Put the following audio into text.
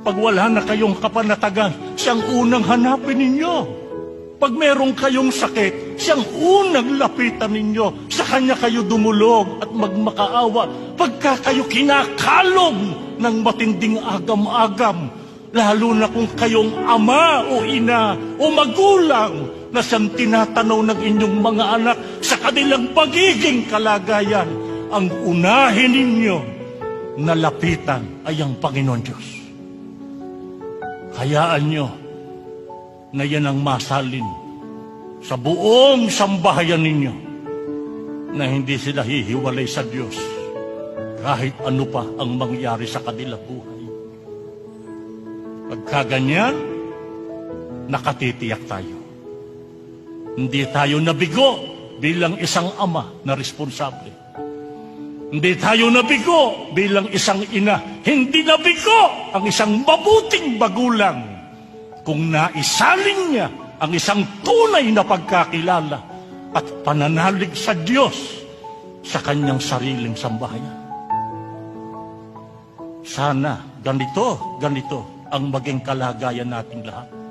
Pag wala na kayong kapanatagan, siyang unang hanapin ninyo. Pag meron kayong sakit, siyang unang lapitan ninyo. Sa kanya kayo dumulog at magmakaawa. Pagka kayo kinakalog ng matinding agam-agam, lalo na kung kayong ama o ina o magulang na siyang tinatanaw ng inyong mga anak sa kanilang pagiging kalagayan, ang unahin ninyo na lapitan ay ang Panginoon Diyos. Hayaan nyo na yan ang masalin sa buong sambahayan ninyo na hindi sila hihiwalay sa Diyos kahit ano pa ang mangyari sa kanilang buhay. Pagkaganyan, nakatitiyak tayo. Hindi tayo nabigo bilang isang ama na responsable. Hindi tayo nabigo bilang isang ina. Hindi nabigo ang isang mabuting magulang kung naisalin niya ang isang tunay na pagkakilala at pananalig sa Diyos sa kanyang sariling sambahayan. Sana ganito ang maging kalagayan nating lahat.